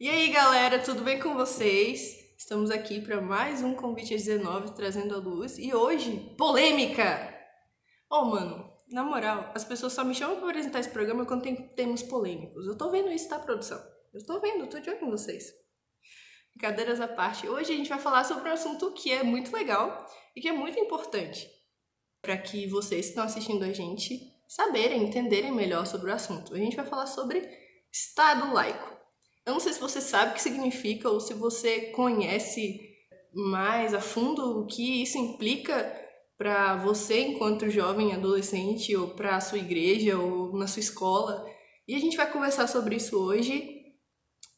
E aí, galera, tudo bem com vocês? Estamos aqui para mais um Convite às 19 trazendo à luz. E hoje, polêmica! Oh, mano, na moral, as pessoas só me chamam para apresentar esse programa quando tem temas polêmicos. Eu tô vendo isso, tá, produção? Eu tô vendo, eu tô de olho em vocês. Brincadeiras à parte, hoje a gente vai falar sobre um assunto que é muito legal e que é muito importante para que vocês que estão assistindo a gente saberem, entenderem melhor sobre o assunto. A gente vai falar sobre Estado laico. Eu não sei se você sabe o que significa ou se você conhece mais a fundo o que isso implica para você enquanto jovem, adolescente, ou para a sua igreja ou na sua escola. E a gente vai conversar sobre isso hoje.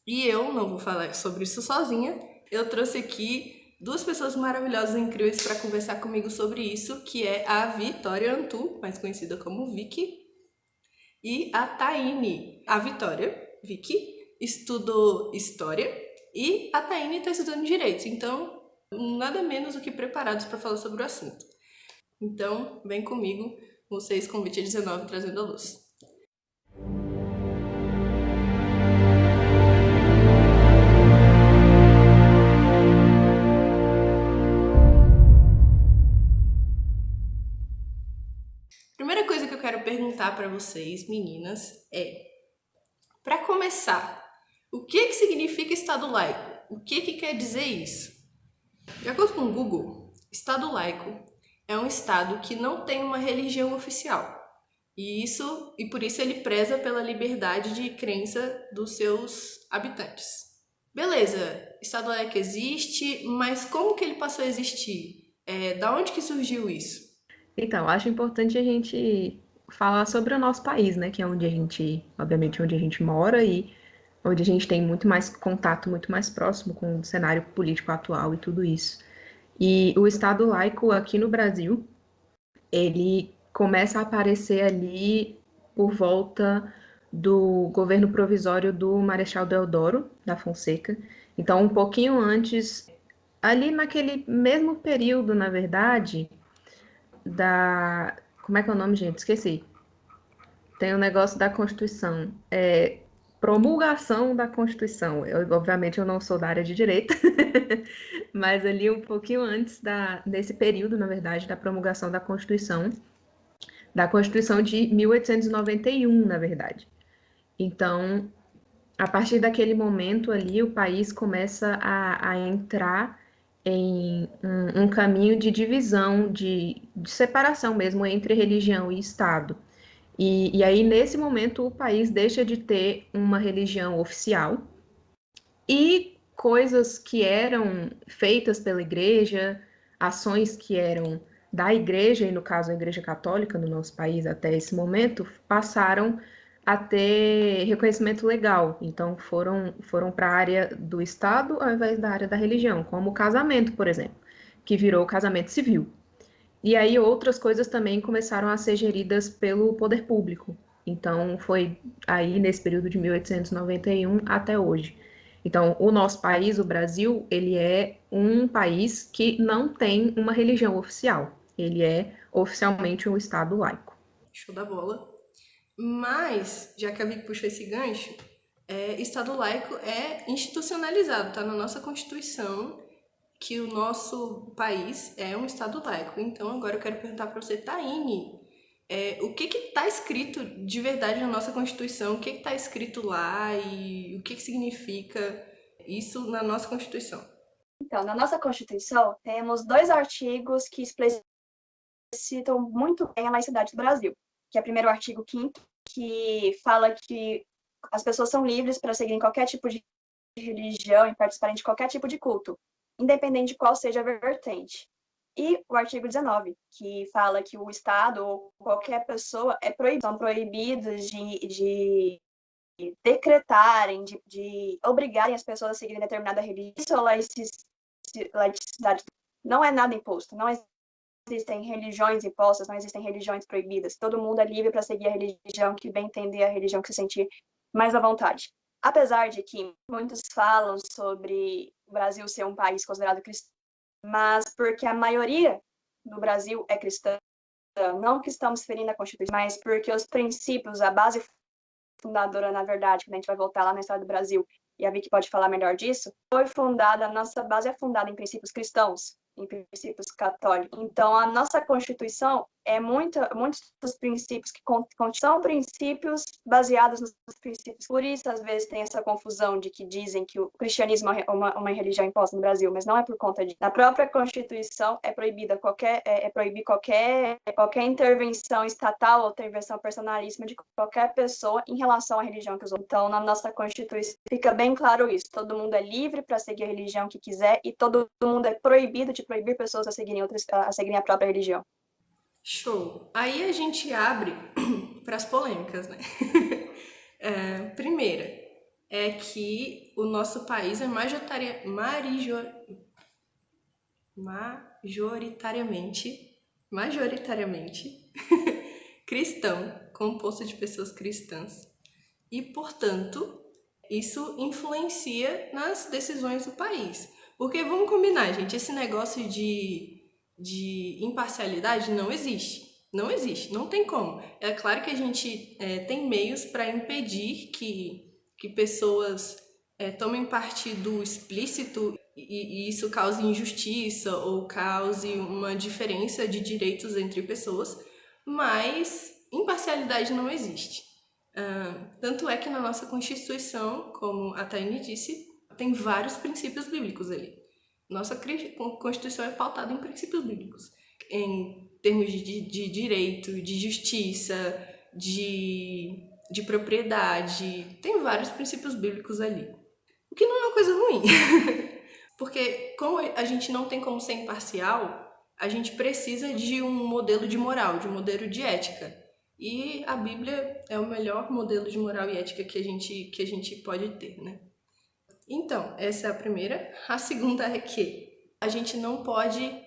E eu não vou falar sobre isso sozinha. Eu trouxe aqui duas pessoas maravilhosas e incríveis para conversar comigo sobre isso, que é a Vitória Antu, mais conhecida como Vicky, e a Taine. A Vitória, Vicky, estudou História e a Taine está estudando Direito. Então, nada menos do que preparados para falar sobre o assunto. Então, vem comigo, vocês Convite 19 trazendo a luz. Primeira coisa que eu quero perguntar para vocês, meninas, é: para começar, o que significa Estado laico? O que quer dizer isso? De acordo com o Google, Estado laico é um Estado que não tem uma religião oficial. E por isso ele preza pela liberdade de crença dos seus habitantes. Beleza, Estado laico existe, mas como que ele passou a existir? Da onde que surgiu isso? Então, acho importante a gente falar sobre o nosso país, né? Que é onde a gente, obviamente, onde a gente mora e onde a gente tem muito mais contato, muito mais próximo com o cenário político atual e tudo isso. E o Estado laico aqui no Brasil, ele começa a aparecer ali por volta do governo provisório do Marechal Deodoro da Fonseca. Então, um pouquinho antes, ali naquele mesmo período, na verdade, da. Como é que é o nome, gente? Esqueci. Tem o negócio da Constituição. Promulgação da Constituição. Obviamente, eu não sou da área de direito, mas ali um pouquinho antes desse período, na verdade, da promulgação da Constituição de 1891, na verdade. Então, a partir daquele momento ali, o país começa a entrar em um caminho de divisão, de separação mesmo entre religião e Estado. E aí, nesse momento, o país deixa de ter uma religião oficial e coisas que eram feitas pela igreja, ações que eram da igreja, e no caso a Igreja Católica no nosso país até esse momento, passaram a ter reconhecimento legal. Então foram para a área do Estado ao invés da área da religião, como o casamento, por exemplo, que virou casamento civil. E aí outras coisas também começaram a ser geridas pelo poder público. Então foi aí nesse período de 1891 até hoje. Então, o nosso país, o Brasil, ele é um país que não tem uma religião oficial. Ele é oficialmente um Estado laico. Show da bola. Mas, já que a Vic puxou esse gancho, Estado laico é institucionalizado, tá na nossa Constituição que o nosso país é um Estado laico. Então, agora eu quero perguntar para você, Taine, o que está escrito de verdade na nossa Constituição? O que está escrito lá e o que significa isso na nossa Constituição? Então, na nossa Constituição, temos dois artigos que explicitam muito bem a laicidade do Brasil, que é o primeiro artigo 5º, que fala que as pessoas são livres para seguirem qualquer tipo de religião e participarem de qualquer tipo de culto, independente de qual seja a vertente. E o artigo 19, que fala que o Estado ou qualquer pessoa são proibidos de decretarem, de obrigarem as pessoas a seguirem determinada religião. Isso, laicidade não é nada imposto, não existem religiões impostas, não existem religiões proibidas. Todo mundo é livre para seguir a religião que bem entender, a religião que se sentir mais à vontade. Apesar de que muitos falam sobre o Brasil ser um país considerado cristão, mas porque a maioria do Brasil é cristã, não que estamos ferindo a Constituição, mas porque os princípios, a base fundadora, na verdade, quando a gente vai voltar lá na história do Brasil, e a Vicky pode falar melhor disso, a nossa base é fundada em princípios cristãos, em princípios católicos. Então, a nossa Constituição é muitos dos princípios que são princípios baseados nos princípios. Por isso, às vezes, tem essa confusão de que dizem que o cristianismo é uma religião imposta no Brasil, mas não é por conta disso. Na própria Constituição é proibida proibir qualquer intervenção estatal ou intervenção personalíssima de qualquer pessoa em relação à religião que usou. Então, na nossa Constituição fica bem claro isso. Todo mundo é livre para seguir a religião que quiser e todo mundo é proibido de proibir pessoas a seguirem a própria religião. Show! Aí a gente abre para as polêmicas, né? Primeira, é que o nosso país é majoritariamente cristão, composto de pessoas cristãs. E, portanto, isso influencia nas decisões do país. Porque, vamos combinar, gente, esse negócio de imparcialidade não existe. Não existe, não tem como. É claro que a gente tem meios para impedir que pessoas tomem partido explícito e isso cause injustiça ou cause uma diferença de direitos entre pessoas, mas imparcialidade não existe. Tanto é que na nossa Constituição, como a Taine disse, tem vários princípios bíblicos ali. Nossa Constituição é pautada em princípios bíblicos, em termos de direito, de justiça, de propriedade. Tem vários princípios bíblicos ali. O que não é uma coisa ruim. Porque como a gente não tem como ser imparcial, a gente precisa de um modelo de moral, de um modelo de ética. E a Bíblia é o melhor modelo de moral e ética que a gente pode ter, né? Então, essa é a primeira. A segunda é que a gente não pode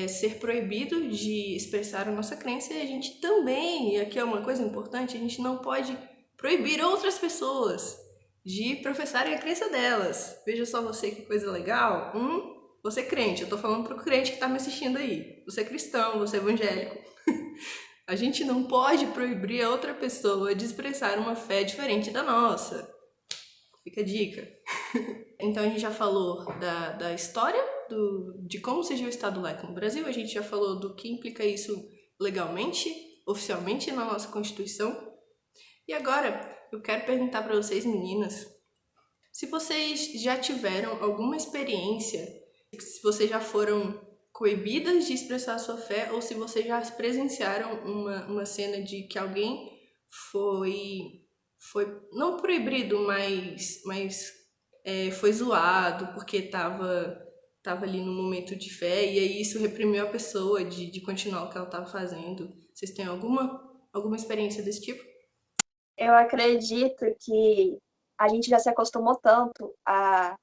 ser proibido de expressar a nossa crença e a gente também, e aqui é uma coisa importante, a gente não pode proibir outras pessoas de professarem a crença delas. Veja só você, que coisa legal. Você é crente, eu tô falando pro crente que tá me assistindo aí. Você é cristão, você é evangélico. A gente não pode proibir a outra pessoa de expressar uma fé diferente da nossa. Fica a dica. Então a gente já falou da história, de como surgiu o Estado laico no Brasil, a gente já falou do que implica isso legalmente, oficialmente na nossa Constituição. E agora eu quero perguntar para vocês, meninas, se vocês já tiveram alguma experiência, se vocês já foram coibidas de expressar a sua fé ou se vocês já presenciaram uma cena de que alguém foi não proibido, mas foi zoado porque tava ali no momento de fé e aí isso reprimiu a pessoa de continuar o que ela estava fazendo. Vocês têm alguma experiência desse tipo? Eu acredito que a gente já se acostumou tanto a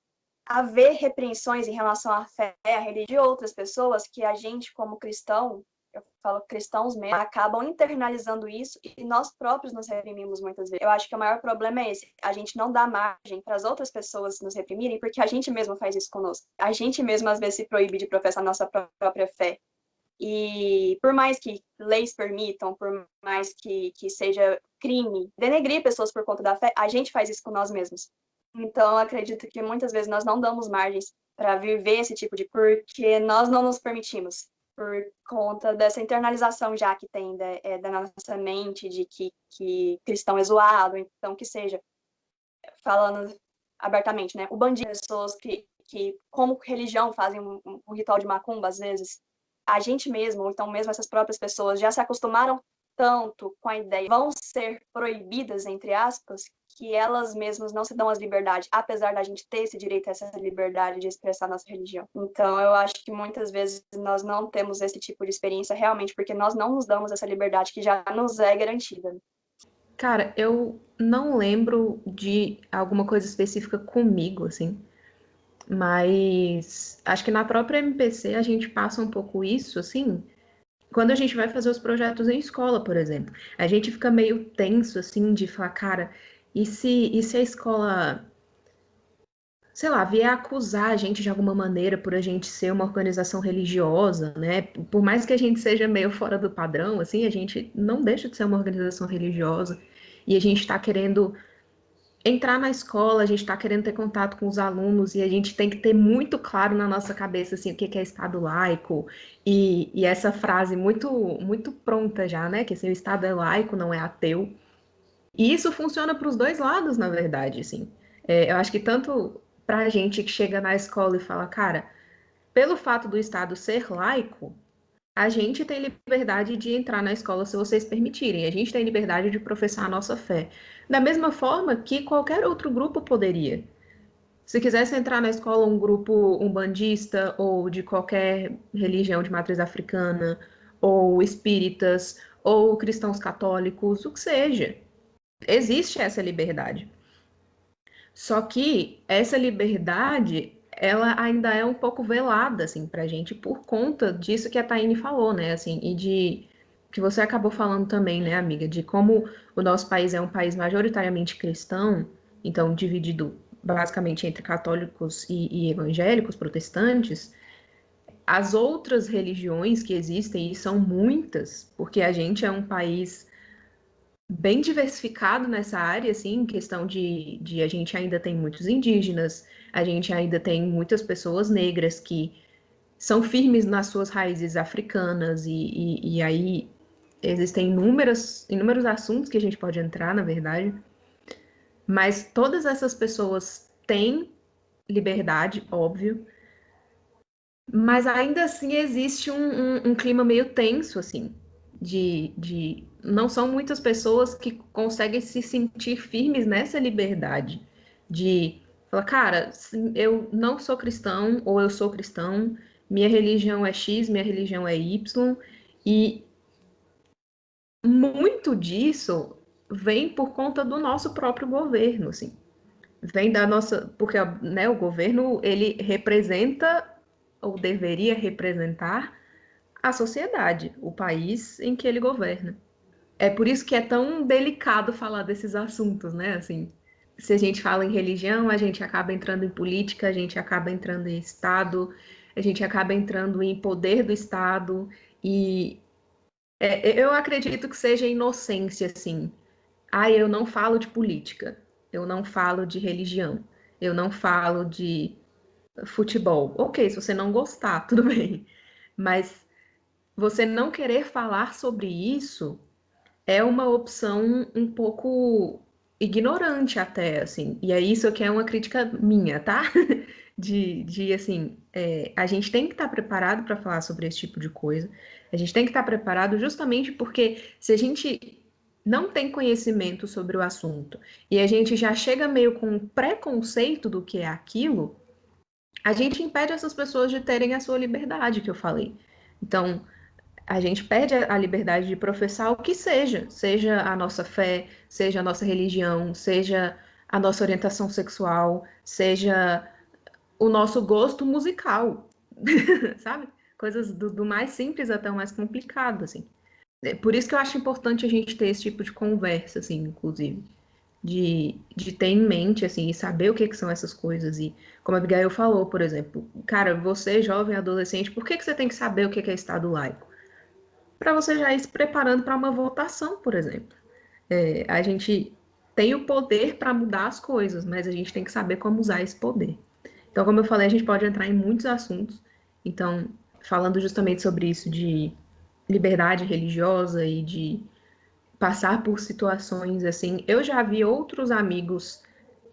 ver repreensões em relação à fé, à religião de outras pessoas, que a gente, como cristão, eu falo cristãos mesmo, acabam internalizando isso e nós próprios nos reprimimos muitas vezes. Eu acho que o maior problema é esse, a gente não dá margem para as outras pessoas nos reprimirem, porque a gente mesmo faz isso conosco. A gente mesmo, às vezes, se proíbe de professar nossa própria fé. E por mais que leis permitam, por mais que seja crime denegrir pessoas por conta da fé, a gente faz isso com nós mesmos. Então, eu acredito que muitas vezes nós não damos margens para viver esse tipo de... porque nós não nos permitimos, por conta dessa internalização já que tem da nossa mente, de que cristão é zoado, então que seja, falando abertamente, né? O bandido, pessoas que como religião fazem um ritual de macumba, às vezes, a gente mesmo, ou então mesmo essas próprias pessoas, já se acostumaram tanto com a ideia, vão ser proibidas, entre aspas, que elas mesmas não se dão as liberdades, apesar da gente ter esse direito a essa liberdade de expressar nossa religião. Então, eu acho que muitas vezes nós não temos esse tipo de experiência realmente porque nós não nos damos essa liberdade que já nos é garantida. Cara, eu não lembro de alguma coisa específica comigo, assim, mas acho que na própria MPC a gente passa um pouco isso, assim, quando a gente vai fazer os projetos em escola, por exemplo. A gente fica meio tenso, assim, de falar, cara, e se a escola, sei lá, vier acusar a gente de alguma maneira por a gente ser uma organização religiosa, né? Por mais que a gente seja meio fora do padrão, assim, a gente não deixa de ser uma organização religiosa e a gente está querendo entrar na escola, a gente está querendo ter contato com os alunos e a gente tem que ter muito claro na nossa cabeça assim, o que é Estado laico e essa frase muito pronta já, né? Que assim, o Estado é laico, não é ateu. E isso funciona para os dois lados, na verdade, assim. Eu acho que tanto para a gente que chega na escola e fala, cara, pelo fato do Estado ser laico, a gente tem liberdade de entrar na escola se vocês permitirem. A gente tem liberdade de professar a nossa fé. Da mesma forma que qualquer outro grupo poderia. Se quisesse entrar na escola um grupo umbandista ou de qualquer religião de matriz africana, ou espíritas, ou cristãos católicos, o que seja. Existe essa liberdade. Só que essa liberdade, ela ainda é um pouco velada, assim, pra gente, por conta disso que a Taine falou, né, assim, e de que você acabou falando também, né, amiga, de como o nosso país é um país majoritariamente cristão, então dividido basicamente entre católicos e evangélicos, protestantes, as outras religiões que existem, e são muitas, porque a gente é um país bem diversificado nessa área, assim, em questão de a gente ainda tem muitos indígenas, a gente ainda tem muitas pessoas negras que são firmes nas suas raízes africanas, e aí existem inúmeros assuntos que a gente pode entrar, na verdade, mas todas essas pessoas têm liberdade, óbvio, mas ainda assim existe um clima meio tenso, assim, não são muitas pessoas que conseguem se sentir firmes nessa liberdade de falar, cara, eu não sou cristão ou eu sou cristão, minha religião é X, minha religião é Y, e muito disso vem por conta do nosso próprio governo, assim. Vem da nossa, porque, né, o governo, ele representa ou deveria representar a sociedade, o país em que ele governa. É por isso que é tão delicado falar desses assuntos, né? Assim, se a gente fala em religião, a gente acaba entrando em política, a gente acaba entrando em Estado, a gente acaba entrando em poder do Estado, e eu acredito que seja inocência, assim. Ah, eu não falo de política, eu não falo de religião, eu não falo de futebol. Ok, se você não gostar, tudo bem. Mas você não querer falar sobre isso é uma opção um pouco ignorante até, assim. E é isso que é uma crítica minha, tá? Assim, a gente tem que estar preparado para falar sobre esse tipo de coisa. A gente tem que estar preparado justamente porque se a gente não tem conhecimento sobre o assunto e a gente já chega meio com um preconceito do que é aquilo, a gente impede essas pessoas de terem a sua liberdade, que eu falei. Então, a gente perde a liberdade de professar o que seja, seja a nossa fé, seja a nossa religião, seja a nossa orientação sexual, seja o nosso gosto musical, sabe? Coisas do mais simples até o mais complicado, assim. Por isso que eu acho importante a gente ter esse tipo de conversa, assim, inclusive. De ter em mente, assim, e saber o que, que são essas coisas. E como a Abigail falou, por exemplo, cara, você, jovem, adolescente, por que, que você tem que saber o que é Estado laico? Para você já ir se preparando para uma votação, por exemplo. A gente tem o poder para mudar as coisas, mas a gente tem que saber como usar esse poder. Então, como eu falei, a gente pode entrar em muitos assuntos. Então, falando justamente sobre isso de liberdade religiosa e de passar por situações assim, eu já vi outros amigos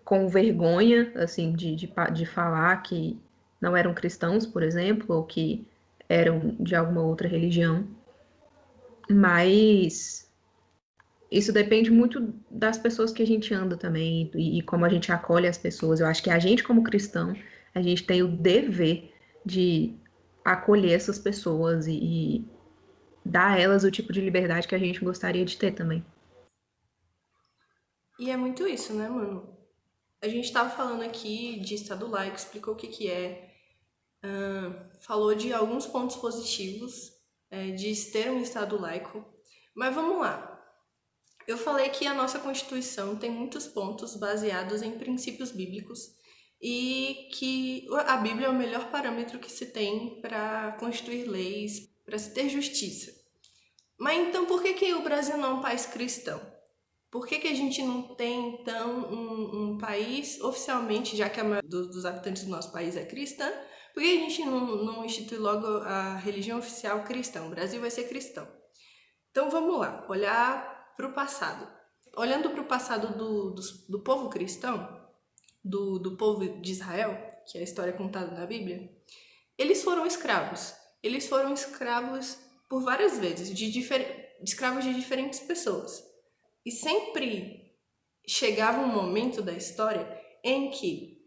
com vergonha, assim, de falar que não eram cristãos, por exemplo, ou que eram de alguma outra religião, mas isso depende muito das pessoas que a gente anda também e como a gente acolhe as pessoas. Eu acho que a gente, como cristão, a gente tem o dever de acolher essas pessoas e dar a elas o tipo de liberdade que a gente gostaria de ter também. E é muito isso, né, mano? A gente tava falando aqui de Estado laico, explicou o que que é, falou de alguns pontos positivos de se ter um Estado laico. Mas vamos lá. Eu falei que a nossa Constituição tem muitos pontos baseados em princípios bíblicos e que a Bíblia é o melhor parâmetro que se tem para constituir leis, para se ter justiça. Mas então por que o Brasil não é um país cristão? Por que que a gente não tem, então, um país oficialmente, já que a maioria dos habitantes do nosso país é cristã, por que a gente não institui logo a religião oficial cristã? O Brasil vai ser cristão. Então vamos lá, olhar para o passado. Olhando para o passado do povo cristão, do povo de Israel, que é a história contada na Bíblia, eles foram escravos. Eles foram escravos por várias vezes, escravos de diferentes pessoas. E sempre chegava um momento da história em que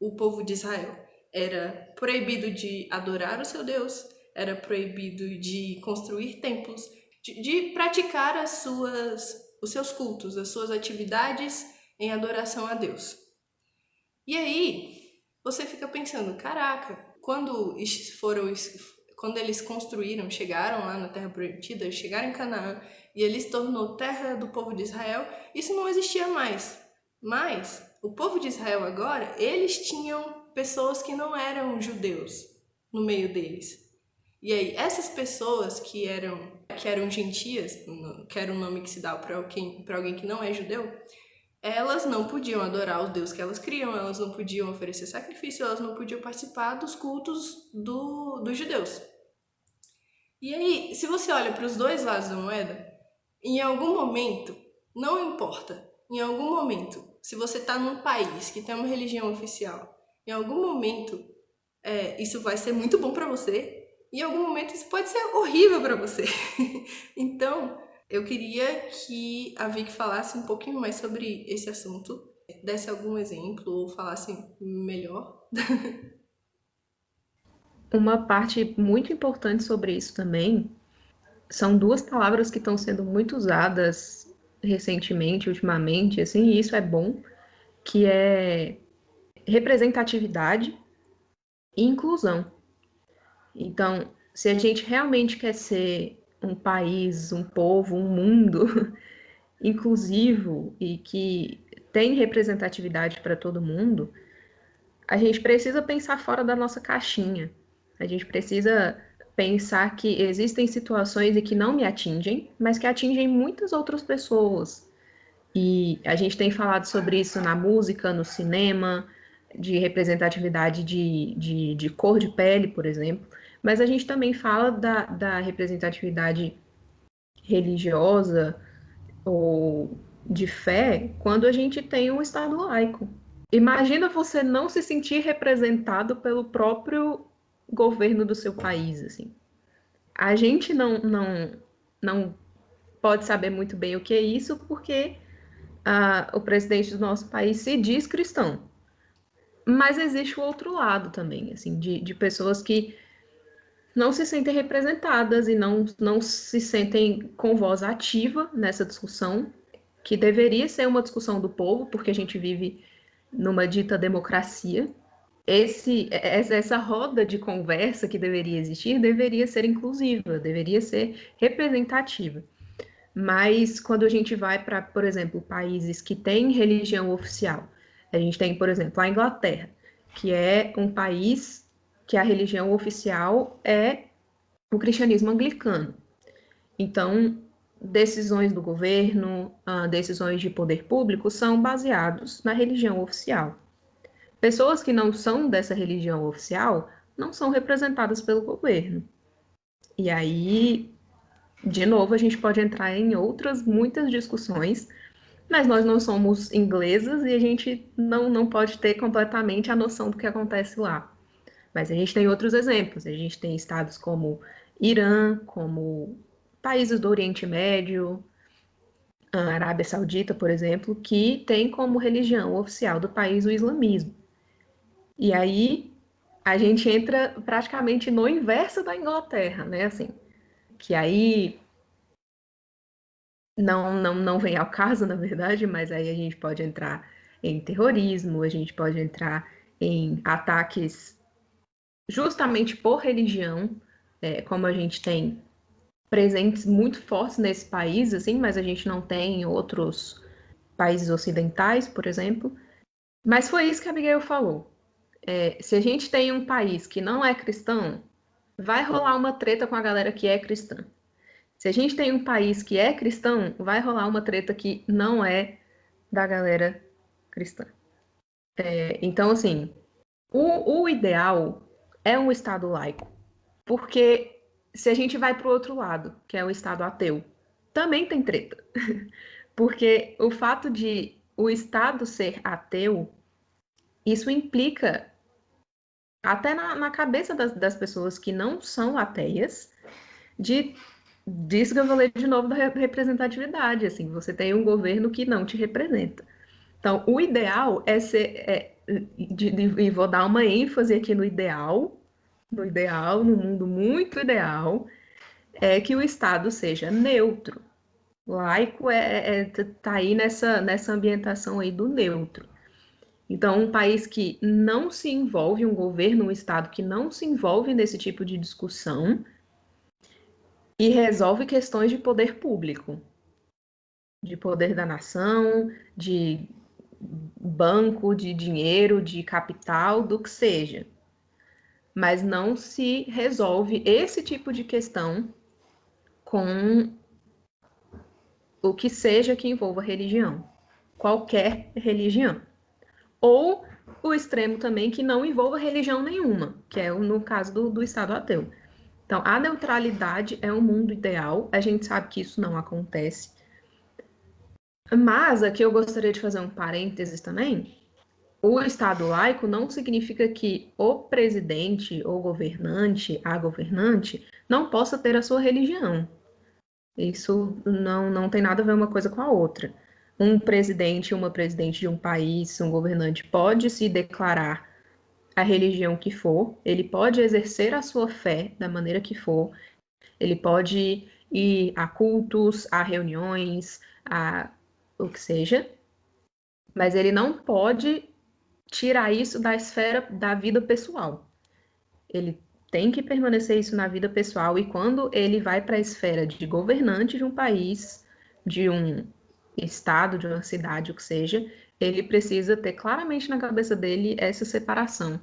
o povo de Israel era proibido de adorar o seu Deus, era proibido de construir templos, de praticar os seus cultos, as suas atividades em adoração a Deus. E aí, você fica pensando, caraca, quando eles construíram, chegaram lá na Terra Prometida, chegaram em Canaã, e ele se tornou terra do povo de Israel, isso não existia mais. Mas o povo de Israel agora, eles tinham pessoas que não eram judeus no meio deles. E aí, essas pessoas que eram gentias, que era um nome que se dá para alguém que não é judeu, elas não podiam adorar os deuses que elas criam, elas não podiam oferecer sacrifício, elas não podiam participar dos cultos dos judeus. E aí, se você olha para os dois lados da moeda, em algum momento, não importa, em algum momento, se você está num país que tem uma religião oficial, em algum momento isso vai ser muito bom para você, e em algum momento isso pode ser horrível para você. Então, eu queria que a Vicky falasse um pouquinho mais sobre esse assunto, desse algum exemplo ou falasse melhor. Uma parte muito importante sobre isso também são duas palavras que estão sendo muito usadas recentemente, ultimamente, assim, e isso é bom, que é representatividade e inclusão. Então, se a gente realmente quer ser um país, um povo, um mundo inclusivo e que tem representatividade para todo mundo, a gente precisa pensar fora da nossa caixinha. A gente precisa pensar que existem situações em que não me atingem, mas que atingem muitas outras pessoas. E a gente tem falado sobre isso na música, no cinema, de representatividade de cor de pele, por exemplo. Mas a gente também fala da representatividade religiosa ou de fé quando a gente tem um Estado laico. Imagina você não se sentir representado pelo próprio governo do seu país, assim. A gente não pode saber muito bem o que é isso, porque o presidente do nosso país se diz cristão. Mas existe o outro lado também, assim, de pessoas que não se sentem representadas e não se sentem com voz ativa nessa discussão, que deveria ser uma discussão do povo, porque a gente vive numa dita democracia. Essa roda de conversa que deveria existir deveria ser inclusiva, deveria ser representativa. Mas quando a gente vai para, por exemplo, países que têm religião oficial, a gente tem, por exemplo, a Inglaterra, que é um país que a religião oficial é o cristianismo anglicano. Então, decisões do governo, decisões de poder público são baseados na religião oficial. Pessoas que não são dessa religião oficial não são representadas pelo governo. E aí, de novo, a gente pode entrar em outras muitas discussões, mas nós não somos inglesas e a gente não pode ter completamente a noção do que acontece lá. Mas a gente tem outros exemplos. A gente tem estados como Irã, como países do Oriente Médio, a Arábia Saudita, por exemplo, que tem como religião oficial do país o islamismo. E aí a gente entra praticamente no inverso da Inglaterra, né? Assim, que aí não vem ao caso, na verdade, mas aí a gente pode entrar em terrorismo, a gente pode entrar em ataques justamente por religião, como a gente tem presentes muito fortes nesse país, assim, mas a gente não tem em outros países ocidentais, por exemplo. Mas foi isso que a Abigail falou. Se a gente tem um país que não é cristão, vai rolar uma treta com a galera que é cristã. Se a gente tem um país que é cristão, vai rolar uma treta que não é da galera cristã. Então, assim, o ideal é um Estado laico. Porque se a gente vai para o outro lado, que é o Estado ateu, também tem treta. Porque o fato de o Estado ser ateu, isso implica, até na cabeça das pessoas que não são ateias, disso que eu falei de novo da representatividade. Assim, você tem um governo que não te representa. Então, o ideal é ser. E vou dar uma ênfase aqui no mundo muito ideal, é que o Estado seja neutro. Laico tá aí nessa ambientação aí do neutro. Então, um país que não se envolve, um governo, um Estado que não se envolve nesse tipo de discussão e resolve questões de poder público, de poder da nação, de banco, de dinheiro, de capital, do que seja. Mas não se resolve esse tipo de questão com o que seja que envolva religião, qualquer religião. Ou o extremo também que não envolva religião nenhuma, que é no caso do Estado ateu. Então, a neutralidade é um mundo ideal, a gente sabe que isso não acontece. Mas aqui eu gostaria de fazer um parênteses também. O Estado laico não significa que o presidente ou governante, a governante, não possa ter a sua religião. Isso não tem nada a ver uma coisa com a outra. Um presidente, uma presidente de um país, um governante pode se declarar a religião que for, ele pode exercer a sua fé da maneira que for, ele pode ir a cultos, a reuniões, a o que seja, mas ele não pode tirar isso da esfera da vida pessoal. Ele tem que permanecer isso na vida pessoal, e quando ele vai para a esfera de governante de um país, de um estado, de uma cidade, o que seja, ele precisa ter claramente na cabeça dele essa separação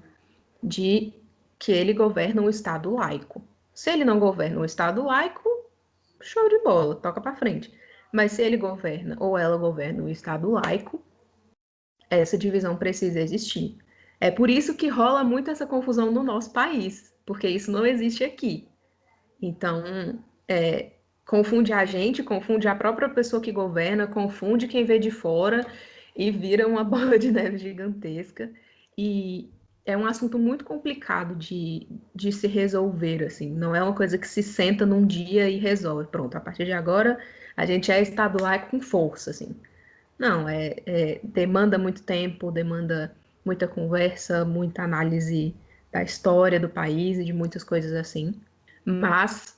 de que ele governa um estado laico. Se ele não governa um estado laico, show de bola, toca para frente. Mas se ele governa ou ela governa um estado laico, essa divisão precisa existir. É por isso que rola muito essa confusão no nosso país, porque isso não existe aqui. Então, confunde a gente, confunde a própria pessoa que governa, confunde quem vê de fora e vira uma bola de neve gigantesca. E é um assunto muito complicado de se resolver, assim. Não é uma coisa que se senta num dia e resolve. Pronto, a partir de agora a gente é Estado laico com força, assim. Não, demanda muito tempo, demanda muita conversa, muita análise da história do país e de muitas coisas assim. Mas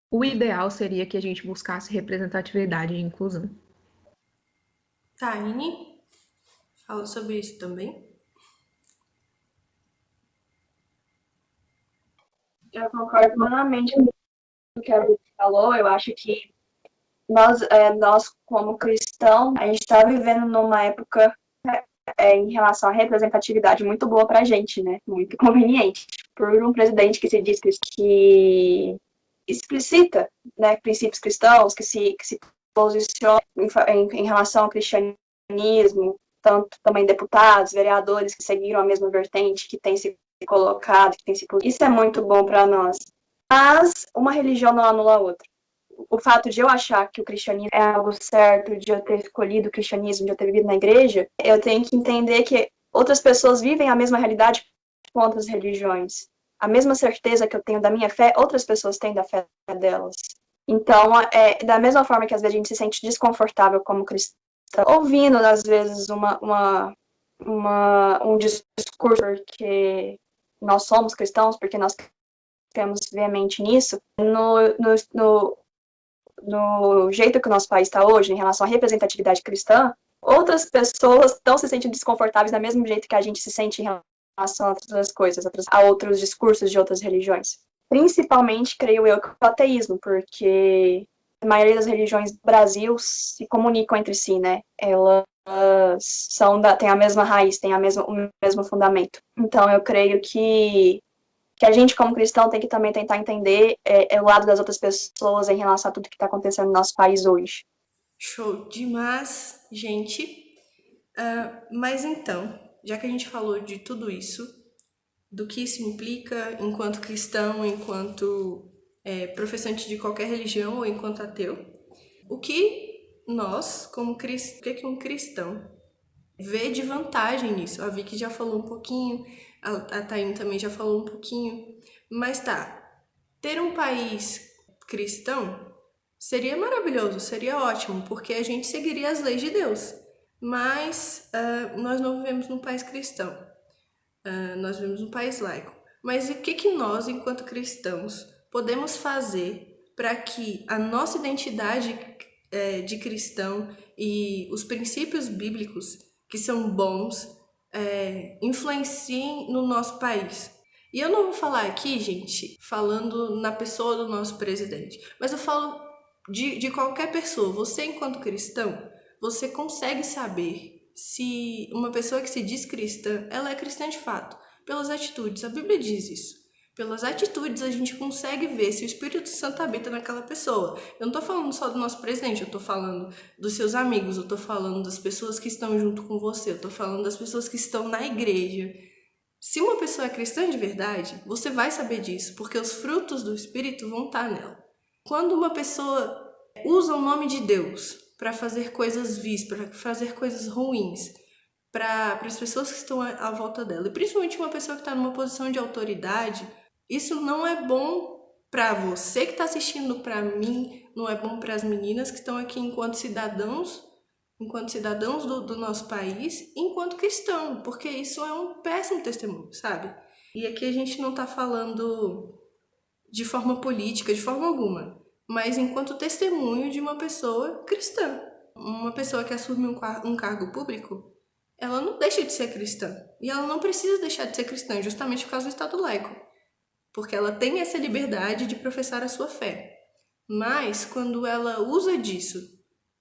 o ideal seria que a gente buscasse representatividade e inclusão. Taine falou sobre isso também. Eu concordo plenamente com o que a Ruth falou. Eu acho que nós como cristãos, a gente está vivendo numa época em relação à representatividade muito boa para a gente, né? Muito conveniente. Por um presidente que se diz que explicita, né, princípios cristãos, que se posiciona em relação ao cristianismo, tanto também deputados, vereadores que seguiram a mesma vertente, que tem se colocado, que tem se... Isso é muito bom para nós. Mas uma religião não anula a outra. O fato de eu achar que o cristianismo é algo certo, de eu ter escolhido o cristianismo, de eu ter vivido na igreja, eu tenho que entender que outras pessoas vivem a mesma realidade com outras religiões. A mesma certeza que eu tenho da minha fé, outras pessoas têm da fé delas. Então, da mesma forma que às vezes a gente se sente desconfortável como cristão, ouvindo às vezes um discurso porque nós somos cristãos, porque nós temos veemente nisso, no jeito que o nosso país está hoje, em relação à representatividade cristã, outras pessoas estão se sentindo desconfortáveis do mesmo jeito que a gente se sente em relação a outras coisas, a outros discursos de outras religiões. Principalmente, creio eu, que o ateísmo, porque a maioria das religiões do Brasil se comunicam entre si, né? Elas têm a mesma raiz, têm o mesmo fundamento. Então, eu creio que que a gente, como cristão, tem que também tentar entender o lado das outras pessoas em relação a tudo que está acontecendo no nosso país hoje. Show demais, gente. Mas então, já que a gente falou de tudo isso, do que isso implica enquanto cristão, enquanto professante de qualquer religião ou enquanto ateu, o que nós, como cristãos, o que um cristão vê de vantagem nisso? A Vicky já falou um pouquinho, a Taine também já falou um pouquinho, mas tá, ter um país cristão seria maravilhoso, seria ótimo, porque a gente seguiria as leis de Deus. Mas nós não vivemos num país cristão, nós vivemos num país laico. Mas o que nós, enquanto cristãos, podemos fazer para que a nossa identidade de cristão e os princípios bíblicos que são bons influenciem no nosso país? E eu não vou falar aqui, gente, falando na pessoa do nosso presidente, mas eu falo de qualquer pessoa. Você, enquanto cristão, você consegue saber se uma pessoa que se diz cristã, ela é cristã de fato, pelas atitudes. A Bíblia diz isso. Pelas atitudes a gente consegue ver se o Espírito Santo habita naquela pessoa. Eu não tô falando só do nosso presidente, eu tô falando dos seus amigos, eu tô falando das pessoas que estão junto com você, eu tô falando das pessoas que estão na igreja. Se uma pessoa é cristã de verdade, você vai saber disso, porque os frutos do Espírito vão estar nela. Quando uma pessoa usa o nome de Deus para fazer coisas vis, para fazer coisas ruins, para as pessoas que estão à volta dela, e principalmente uma pessoa que está numa posição de autoridade, isso não é bom para você que está assistindo, para mim, não é bom para as meninas que estão aqui enquanto cidadãos do nosso país, enquanto cristão, porque isso é um péssimo testemunho, sabe? E aqui a gente não está falando de forma política, de forma alguma, mas enquanto testemunho de uma pessoa cristã. Uma pessoa que assume um cargo público, ela não deixa de ser cristã. E ela não precisa deixar de ser cristã, justamente por causa do Estado laico. Porque ela tem essa liberdade de professar a sua fé. Mas, quando ela usa disso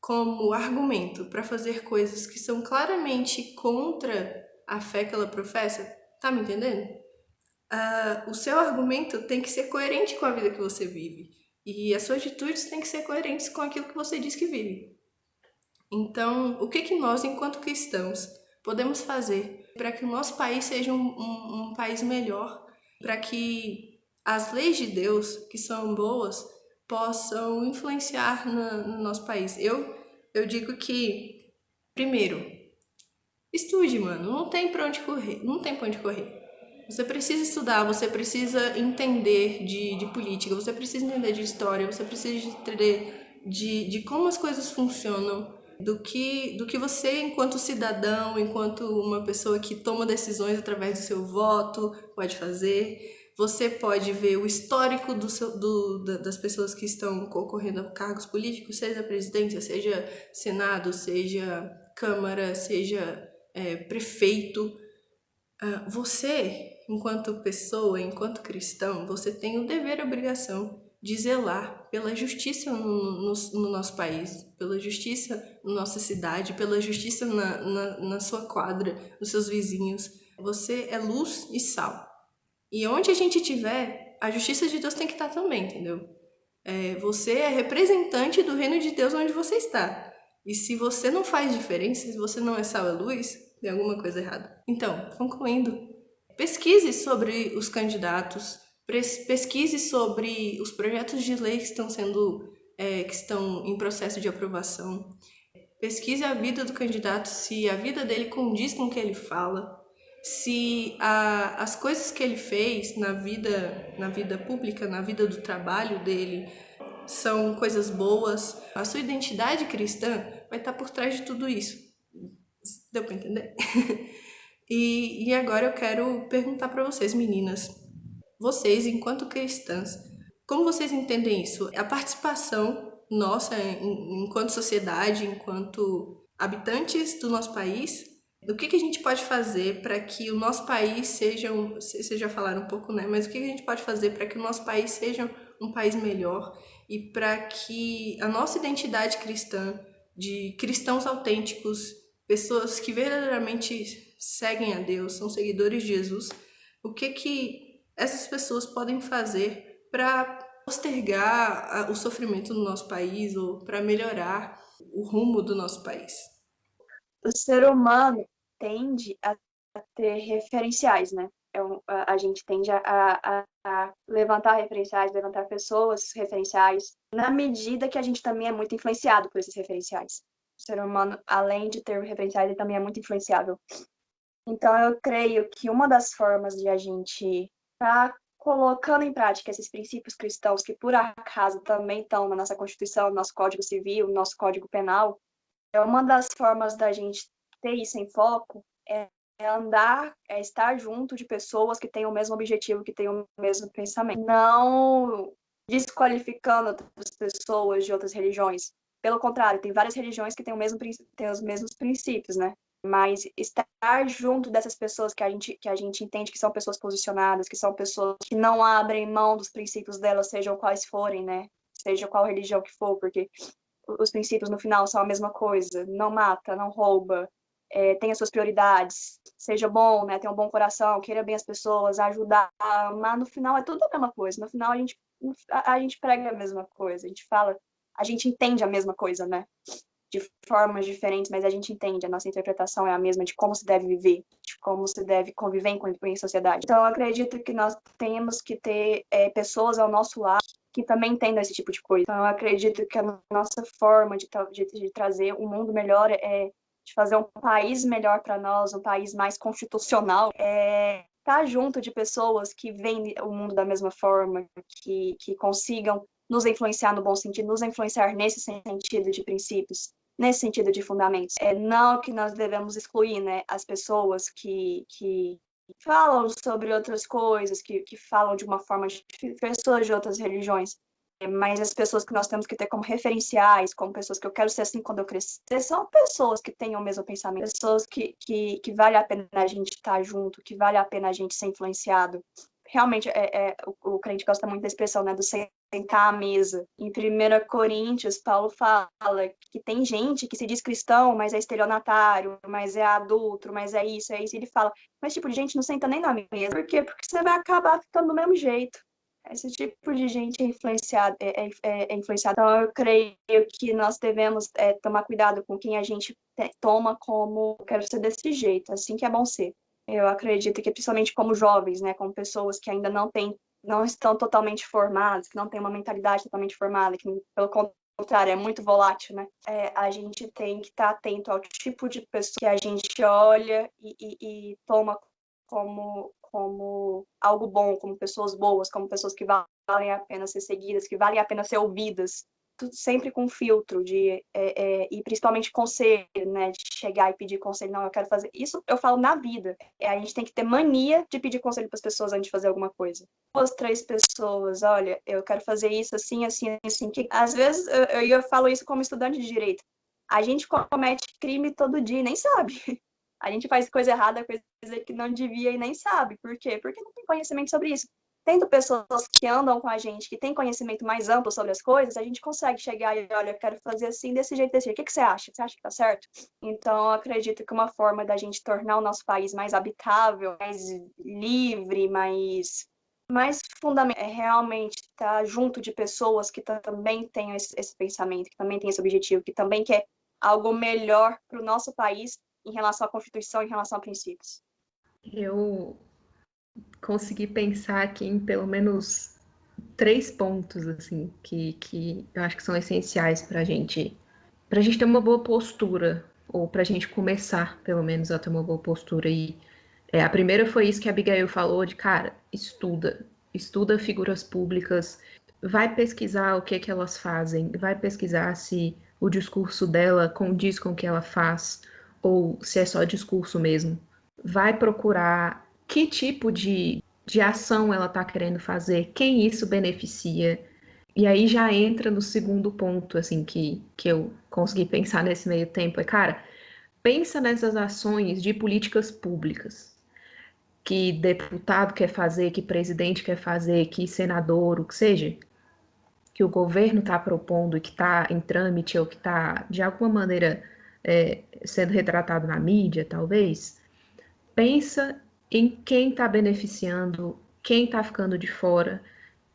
como argumento para fazer coisas que são claramente contra a fé que ela professa, tá me entendendo? O seu argumento tem que ser coerente com a vida que você vive. E as suas atitudes têm que ser coerentes com aquilo que você diz que vive. Então, o que nós, enquanto cristãos, podemos fazer para que o nosso país seja um país melhor, para que as leis de Deus, que são boas, possam influenciar no nosso país? Eu digo que, primeiro, estude, mano. Não tem pra onde correr. Não tem pra onde correr. Você precisa estudar, você precisa entender de política, você precisa entender de história, você precisa entender de como as coisas funcionam, do que você, enquanto cidadão, enquanto uma pessoa que toma decisões através do seu voto, pode fazer. Você pode ver o histórico das pessoas que estão concorrendo a cargos políticos, seja presidência, seja Senado, seja Câmara, seja prefeito. Você, enquanto pessoa, enquanto cristão, você tem o dever e a obrigação de zelar pela justiça no nosso país, pela justiça na nossa cidade, pela justiça na sua quadra, nos seus vizinhos. Você é luz e sal. E onde a gente estiver, a justiça de Deus tem que estar também, entendeu? Você é representante do reino de Deus onde você está. E se você não faz diferença, se você não é sal e luz, tem alguma coisa errada. Então, concluindo, pesquise sobre os candidatos, pesquise sobre os projetos de lei que estão em processo de aprovação. Pesquise a vida do candidato, se a vida dele condiz com o que ele fala, se as coisas que ele fez na vida pública, na vida do trabalho dele, são coisas boas. A sua identidade cristã vai estar por trás de tudo isso. Deu pra entender? E agora eu quero perguntar para vocês, meninas. Vocês, enquanto cristãs, como vocês entendem isso? A participação nossa enquanto sociedade, enquanto habitantes do nosso país, o que a gente pode fazer para que o nosso país seja, vocês já falaram um pouco, né? Mas o que a gente pode fazer para que o nosso país seja um país melhor e para que a nossa identidade cristã, de cristãos autênticos, pessoas que verdadeiramente seguem a Deus, são seguidores de Jesus, o que essas pessoas podem fazer para postergar o sofrimento do nosso país ou para melhorar o rumo do nosso país? O ser humano tende a ter referenciais, né? A gente tende a levantar referenciais, levantar pessoas referenciais, na medida que a gente também é muito influenciado por esses referenciais. O ser humano, além de ter referenciais, ele também é muito influenciável. Então, eu creio que uma das formas de a gente estar colocando em prática esses princípios cristãos, que por acaso também estão na nossa Constituição, no nosso Código Civil, no nosso Código Penal, uma das formas da gente ter isso em foco é andar, é estar junto de pessoas que têm o mesmo objetivo, que têm o mesmo pensamento. Não desqualificando outras pessoas de outras religiões. Pelo contrário, tem várias religiões que têm têm os mesmos princípios, né? Mas estar junto dessas pessoas que a gente entende que são pessoas posicionadas, que são pessoas que não abrem mão dos princípios delas, sejam quais forem, né? Seja qual religião que for, porque os princípios no final são a mesma coisa. Não mata, não rouba, tenha suas prioridades, seja bom, né? Tenha um bom coração, queira bem as pessoas, ajudar, mas no final é tudo a mesma coisa. No final a gente prega a mesma coisa, a gente fala, a gente entende a mesma coisa, né? De formas diferentes, mas a gente entende, a nossa interpretação é a mesma de como se deve viver, de como se deve conviver em sociedade. Então, eu acredito que nós temos que ter pessoas ao nosso lado que também entendam esse tipo de coisa. Então, eu acredito que a nossa forma de trazer um mundo melhor de fazer um país melhor para nós, um país mais constitucional, estar junto de pessoas que veem o mundo da mesma forma, que consigam nos influenciar no bom sentido, nos influenciar nesse sentido de princípios, nesse sentido de fundamentos. Não que nós devemos excluir, né, as pessoas que falam sobre outras coisas, que falam de uma forma de pessoas de outras religiões, mas as pessoas que nós temos que ter como referenciais, como pessoas que eu quero ser assim quando eu crescer, são pessoas que tenham o mesmo pensamento, pessoas que vale a pena a gente estar junto, que vale a pena a gente ser influenciado. Realmente, o crente gosta muito da expressão, né, do sentar à mesa. Em 1 Coríntios, Paulo fala que tem gente que se diz cristão, mas é estelionatário, mas é adulto, mas é isso, é isso. E ele fala, mas tipo de gente não senta nem na mesa. Por quê? Porque você vai acabar ficando do mesmo jeito. Esse tipo de gente é influenciado. Então, eu creio que nós devemos tomar cuidado com quem a gente toma como, quero ser desse jeito, assim que é bom ser. Eu acredito que, principalmente como jovens, né, como pessoas que ainda não estão totalmente formadas, que não têm uma mentalidade totalmente formada, que, pelo contrário, é muito volátil, né? A gente tem que estar atento ao tipo de pessoa que a gente olha e toma como algo bom, como pessoas boas, como pessoas que valem a pena ser seguidas, que valem a pena ser ouvidas. Tudo sempre com filtro e principalmente conselho, né, de chegar e pedir conselho, não, eu quero fazer isso, eu falo na vida, a gente tem que ter mania de pedir conselho para as pessoas antes de fazer alguma coisa. 2, 3 pessoas, olha, eu quero fazer isso assim, assim, assim, que às vezes eu falo isso como estudante de direito, a gente comete crime todo dia e nem sabe. A gente faz coisa errada, coisa que não devia e nem sabe. Por quê? Porque não tem conhecimento sobre isso. Tendo pessoas que andam com a gente, que têm conhecimento mais amplo sobre as coisas, a gente consegue chegar e, olha, eu quero fazer assim, desse jeito, desse jeito. O que você acha? Você acha que tá certo? Então, eu acredito que uma forma da gente tornar o nosso país mais habitável, mais livre, mais fundamental é realmente estar junto de pessoas que também têm esse pensamento, que também têm esse objetivo, que também quer algo melhor para o nosso país em relação à Constituição, em relação a princípios. Eu consegui pensar aqui em pelo menos 3 pontos assim que eu acho que são essenciais para a gente ter uma boa postura, ou para a gente começar pelo menos a ter uma boa postura. E a primeira foi isso que a Abigail falou, de cara, estuda figuras públicas, vai pesquisar o que elas fazem, vai pesquisar se o discurso dela condiz com o que ela faz, ou se é só discurso mesmo. Vai procurar que tipo de ação ela está querendo fazer, quem isso beneficia. E aí já entra no segundo ponto, assim, que eu consegui pensar nesse meio tempo. Cara, pensa nessas ações de políticas públicas que deputado quer fazer, que presidente quer fazer, que senador, o que seja, que o governo está propondo e que está em trâmite ou que está, de alguma maneira, sendo retratado na mídia, talvez. Pensa em quem está beneficiando, quem está ficando de fora,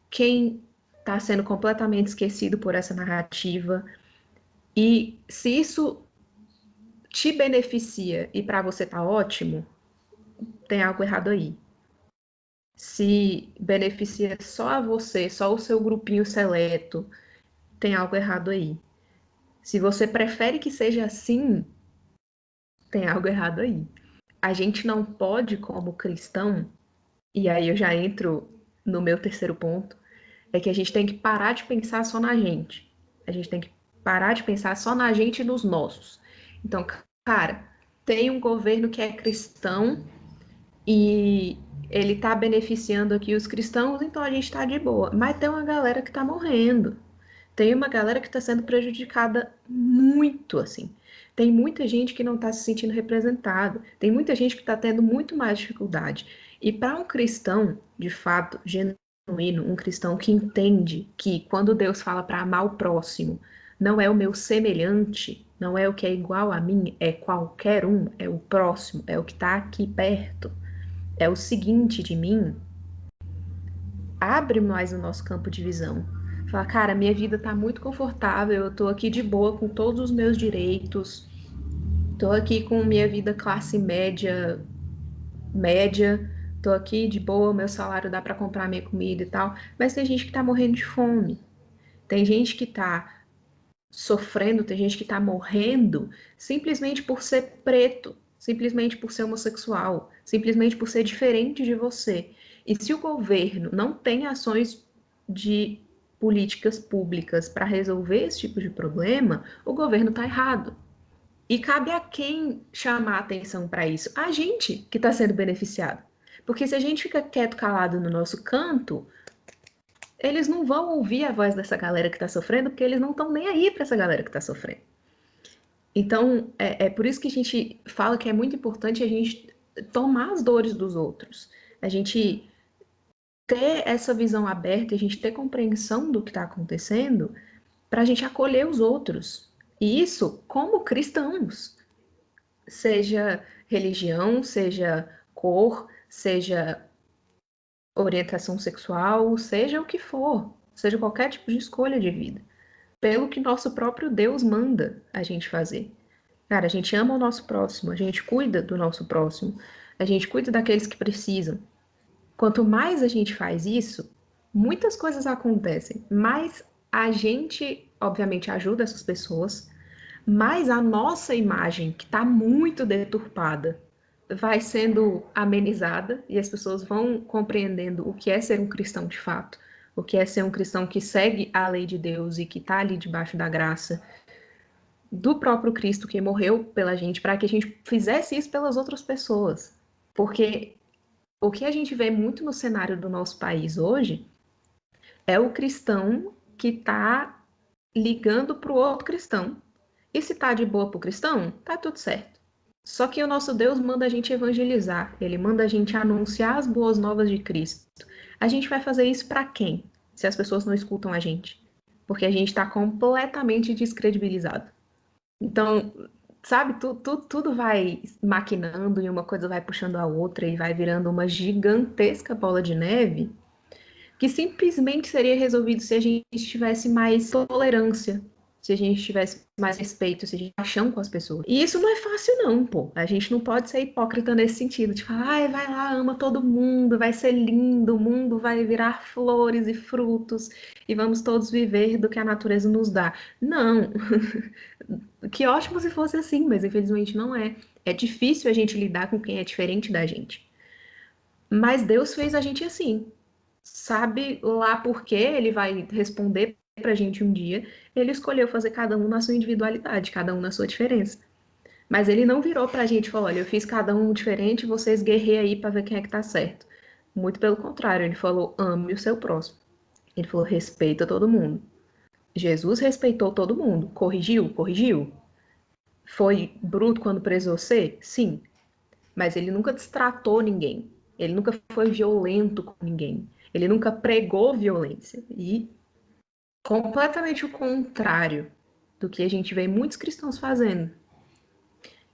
quem está sendo completamente esquecido por essa narrativa. E se isso te beneficia e para você tá ótimo, tem algo errado aí. Se beneficia só a você, só o seu grupinho seleto, tem algo errado aí. Se você prefere que seja assim, tem algo errado aí. A gente não pode, como cristão, e aí eu já entro no meu terceiro ponto, é que a gente tem que parar de pensar só na gente. A gente tem que parar de pensar só na gente e nos nossos. Então, cara, tem um governo que é cristão e ele tá beneficiando aqui os cristãos, então a gente tá de boa. Mas tem uma galera que tá morrendo. Tem uma galera que está sendo prejudicada muito, assim. Tem muita gente que não está se sentindo representada. Tem muita gente que está tendo muito mais dificuldade. E para um cristão, de fato, genuíno, um cristão que entende que quando Deus fala para amar o próximo, não é o meu semelhante, não é o que é igual a mim, é qualquer um, é o próximo, é o que está aqui perto, é o seguinte de mim, abre mais o nosso campo de visão. Fala, cara, minha vida tá muito confortável, eu tô aqui de boa com todos os meus direitos, tô aqui com minha vida classe média, tô aqui de boa, meu salário dá para comprar minha comida e tal, mas tem gente que tá morrendo de fome, tem gente que tá sofrendo, tem gente que tá morrendo simplesmente por ser preto, simplesmente por ser homossexual, simplesmente por ser diferente de você. E se o governo não tem ações de políticas públicas para resolver esse tipo de problema, o governo está errado. E cabe a quem chamar atenção para isso? A gente que está sendo beneficiado. Porque se a gente fica quieto, calado no nosso canto, eles não vão ouvir a voz dessa galera que está sofrendo, porque eles não estão nem aí para essa galera que está sofrendo. Então, é por isso que a gente fala que é muito importante a gente tomar as dores dos outros. A gente ter essa visão aberta, a gente ter compreensão do que está acontecendo, para a gente acolher os outros. E isso como cristãos, seja religião, seja cor, seja orientação sexual, seja o que for, seja qualquer tipo de escolha de vida, pelo que nosso próprio Deus manda a gente fazer. Cara, a gente ama o nosso próximo, a gente cuida do nosso próximo, a gente cuida daqueles que precisam. Quanto mais a gente faz isso, muitas coisas acontecem, mais a gente, obviamente, ajuda essas pessoas, mas a nossa imagem, que está muito deturpada, vai sendo amenizada e as pessoas vão compreendendo o que é ser um cristão de fato, o que é ser um cristão que segue a lei de Deus e que está ali debaixo da graça do próprio Cristo que morreu pela gente, para que a gente fizesse isso pelas outras pessoas. Porque o que a gente vê muito no cenário do nosso país hoje é o cristão que está ligando para o outro cristão. E se tá de boa pro cristão, tá tudo certo. Só que o nosso Deus manda a gente evangelizar, ele manda a gente anunciar as boas novas de Cristo. A gente vai fazer isso para quem? Se as pessoas não escutam a gente. Porque a gente está completamente descredibilizado. Então, sabe, tudo vai maquinando e uma coisa vai puxando a outra e vai virando uma gigantesca bola de neve que simplesmente seria resolvido se a gente tivesse mais tolerância, se a gente tivesse mais respeito, se a gente paixão com as pessoas. E isso não é fácil não, pô. A gente não pode ser hipócrita nesse sentido, de falar, ai, vai lá, ama todo mundo, vai ser lindo, o mundo vai virar flores e frutos e vamos todos viver do que a natureza nos dá. Não. Que ótimo se fosse assim, mas infelizmente não é. É difícil a gente lidar com quem é diferente da gente. Mas Deus fez a gente assim. Sabe lá por quê? Ele vai responder pra gente um dia. Ele escolheu fazer cada um na sua individualidade, cada um na sua diferença. Mas ele não virou pra gente e falou, olha, eu fiz cada um diferente, vocês guerrei aí pra ver quem é que tá certo. Muito pelo contrário, ele falou, ame o seu próximo. Ele falou, respeita todo mundo. Jesus respeitou todo mundo. Corrigiu? Corrigiu. Foi bruto quando presou você? Sim. Mas ele nunca destratou ninguém. Ele nunca foi violento com ninguém. Ele nunca pregou violência. E completamente o contrário do que a gente vê muitos cristãos fazendo.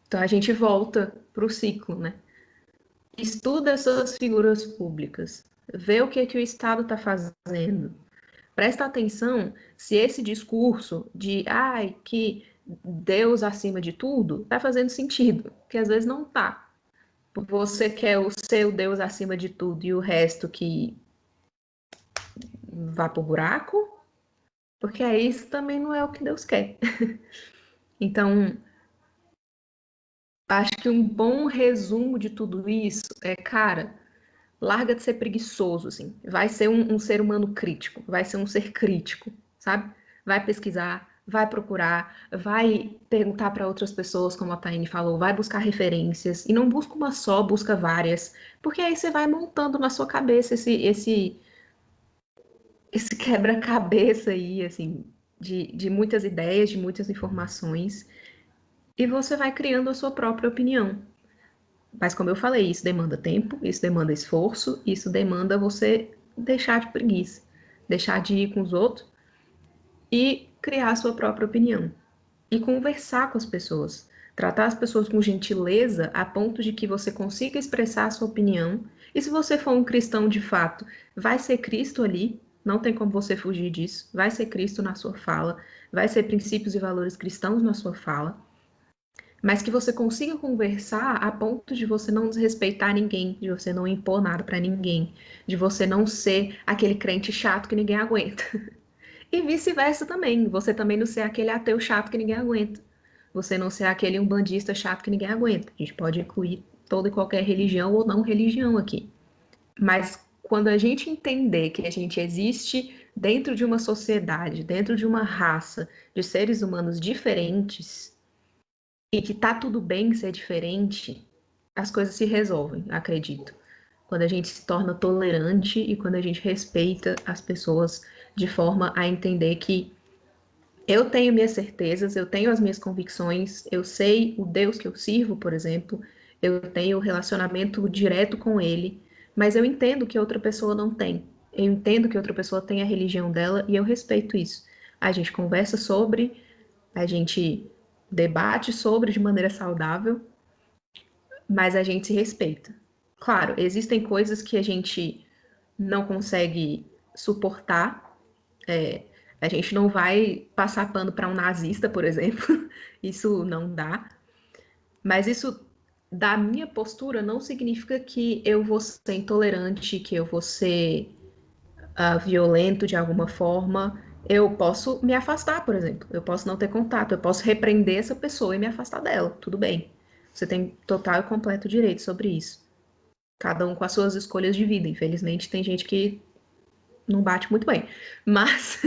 Então a gente volta para o ciclo, né? Estuda essas figuras públicas. vê o que o Estado está fazendo. Presta atenção se esse discurso de ai, que Deus acima de tudo está fazendo sentido, que às vezes não está. Você quer o seu Deus acima de tudo e o resto que vá pro buraco, porque aí isso também não é o que Deus quer. Então, acho que um bom resumo de tudo isso é, cara, larga de ser preguiçoso, assim. Vai ser um ser humano crítico, vai ser um ser crítico, sabe? Vai pesquisar, vai procurar, vai perguntar para outras pessoas, como a Taine falou, vai buscar referências, e não busca uma só, busca várias, porque aí você vai montando na sua cabeça esse quebra-cabeça aí, assim, de muitas ideias, de muitas informações, e você vai criando a sua própria opinião. Mas como eu falei, isso demanda tempo, isso demanda esforço, isso demanda você deixar de preguiça, deixar de ir com os outros e criar a sua própria opinião. E conversar com as pessoas. Tratar as pessoas com gentileza a ponto de que você consiga expressar a sua opinião. E se você for um cristão de fato, vai ser Cristo ali, não tem como você fugir disso. Vai ser Cristo na sua fala, vai ser princípios e valores cristãos na sua fala, mas que você consiga conversar a ponto de você não desrespeitar ninguém, de você não impor nada para ninguém, de você não ser aquele crente chato que ninguém aguenta. E vice-versa também, você também não ser aquele ateu chato que ninguém aguenta. Você não ser aquele umbandista chato que ninguém aguenta. A gente pode incluir toda e qualquer religião ou não religião aqui. Mas quando a gente entender que a gente existe dentro de uma sociedade, dentro de uma raça de seres humanos diferentes, e que tá tudo bem ser diferente, as coisas se resolvem, acredito. Quando a gente se torna tolerante e quando a gente respeita as pessoas de forma a entender que eu tenho minhas certezas, eu tenho as minhas convicções, eu sei o Deus que eu sirvo, por exemplo, eu tenho relacionamento direto com ele, mas eu entendo que outra pessoa não tem. Eu entendo que outra pessoa tem a religião dela e eu respeito isso. A gente conversa sobre, a gente debate sobre de maneira saudável, mas a gente se respeita. Claro, existem coisas que a gente não consegue suportar. A gente não vai passar pano para um nazista, por exemplo. Isso não dá. Mas isso, da minha postura, não significa que eu vou ser intolerante, que eu vou ser violento de alguma forma. Eu posso me afastar, por exemplo. Eu posso não ter contato. Eu posso repreender essa pessoa e me afastar dela. Tudo bem. Você tem total e completo direito sobre isso. Cada um com as suas escolhas de vida. Infelizmente, tem gente que não bate muito bem. Mas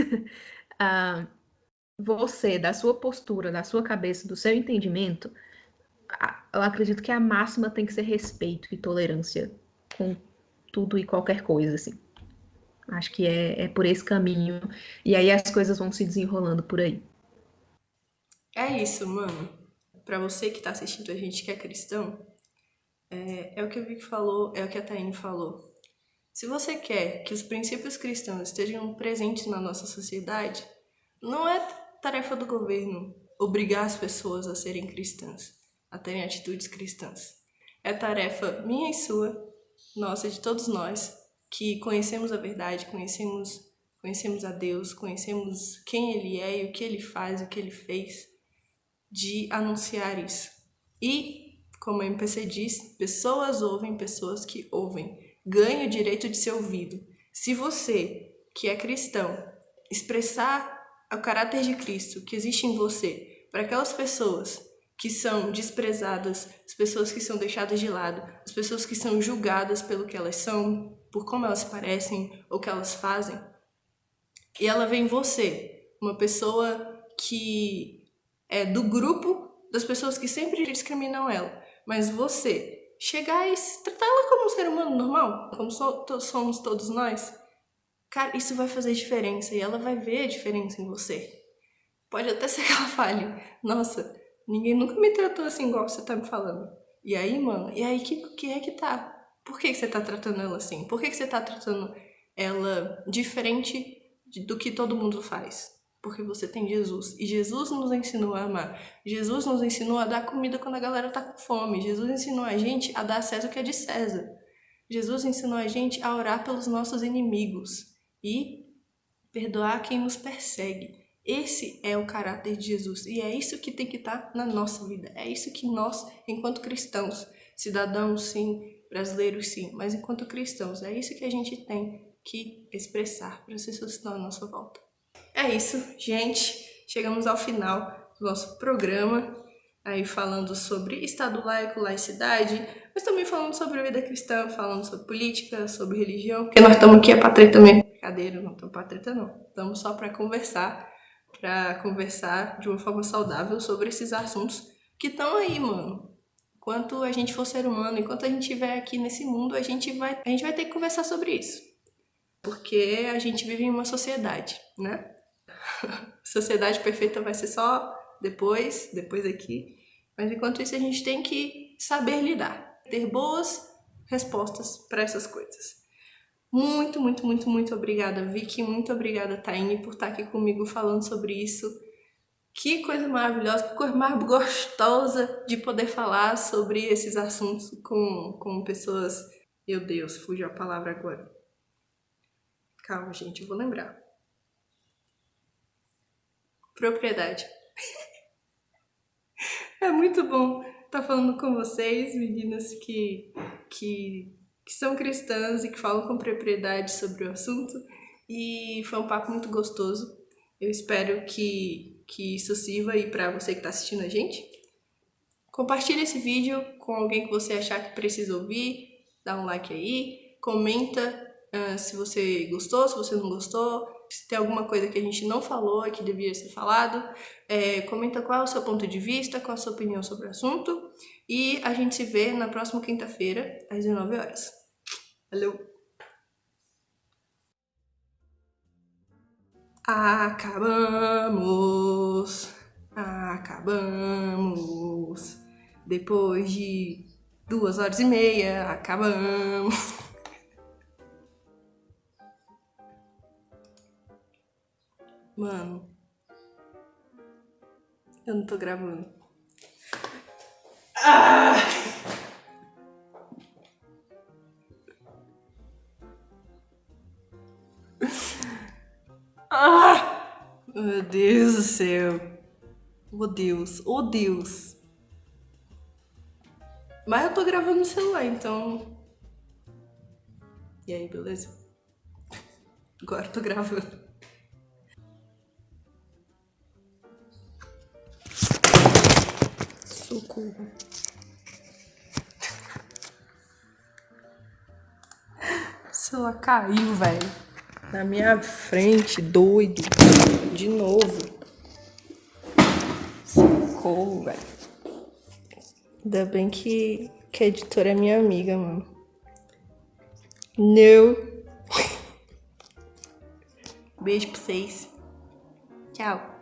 você, da sua postura, da sua cabeça, do seu entendimento, eu acredito que a máxima tem que ser respeito e tolerância com tudo e qualquer coisa, assim. Acho que é por esse caminho. E aí as coisas vão se desenrolando por aí. É isso, mano. Pra você que tá assistindo a gente que é cristão, é o que o Vic falou, é o que a Taine falou. Se você quer que os princípios cristãos estejam presentes na nossa sociedade, não é tarefa do governo obrigar as pessoas a serem cristãs, a terem atitudes cristãs. É tarefa minha e sua, nossa, de todos nós, que conhecemos a verdade, conhecemos a Deus, conhecemos quem Ele é e o que Ele faz, o que Ele fez, de anunciar isso. E, como a MPC diz, pessoas ouvem pessoas que ouvem. Ganhe o direito de ser ouvido. Se você, que é cristão, expressar o caráter de Cristo que existe em você para aquelas pessoas que são desprezadas, as pessoas que são deixadas de lado, as pessoas que são julgadas pelo que elas são, por como elas parecem ou o que elas fazem, e ela vê em você uma pessoa que é do grupo das pessoas que sempre discriminam ela, mas você chegar e tratar ela como um ser humano normal, como somos todos nós, cara, isso vai fazer diferença e ela vai ver a diferença em você. Pode até ser que ela fale, nossa, ninguém nunca me tratou assim igual você tá me falando. E aí, mano, e aí que é que tá? Por que você tá tratando ela assim? Por que você tá tratando ela diferente do que todo mundo faz? Porque você tem Jesus. E Jesus nos ensinou a amar. Jesus nos ensinou a dar comida quando a galera tá com fome. Jesus ensinou a gente a dar a César o que é de César. Jesus ensinou a gente a orar pelos nossos inimigos e perdoar quem nos persegue. Esse é o caráter de Jesus e é isso que tem que estar na nossa vida. É isso que nós, enquanto cristãos, cidadãos sim, brasileiros sim, mas enquanto cristãos, é isso que a gente tem que expressar para as pessoas que estão à nossa volta. É isso, gente. Chegamos ao final do nosso programa, aí falando sobre Estado laico, laicidade, mas também falando sobre a vida cristã, falando sobre política, sobre religião, porque nós estamos aqui pra treta mesmo. Brincadeira, não estamos pra treta não. Estamos só para conversar de uma forma saudável sobre esses assuntos que estão aí, mano. Enquanto a gente for ser humano, enquanto a gente estiver aqui nesse mundo, a gente vai ter que conversar sobre isso. Porque a gente vive em uma sociedade, né? Sociedade perfeita vai ser só depois aqui. Mas enquanto isso a gente tem que saber lidar, ter boas respostas para essas coisas. Muito, muito, muito, muito obrigada, Vicky. Muito obrigada, Taine, por estar aqui comigo falando sobre isso. Que coisa maravilhosa, que coisa mais gostosa de poder falar sobre esses assuntos com pessoas... Meu Deus, fugiu a palavra agora. Calma, gente, eu vou lembrar. Propriedade. É muito bom estar falando com vocês, meninas que são cristãs e que falam com propriedade sobre o assunto. E foi um papo muito gostoso. Eu espero que isso sirva aí para você que está assistindo a gente. Compartilhe esse vídeo com alguém que você achar que precisa ouvir. Dá um like aí. Comenta se você gostou, se você não gostou. Se tem alguma coisa que a gente não falou e que devia ser falado. Comenta qual é o seu ponto de vista, qual é a sua opinião sobre o assunto. E a gente se vê na próxima quinta-feira, às 19 horas. Valeu! Acabamos. Depois de 2h30, acabamos. Mano, eu não tô gravando. Meu Deus do céu. Oh Deus, oh Deus. Mas eu tô gravando no celular, então... E aí, beleza? Agora eu tô gravando. Socorro. O celular caiu, velho. Na minha frente, doido. De novo. Socorro, velho. Ainda bem que a editora é minha amiga, mano. Não. Beijo pra vocês. Tchau.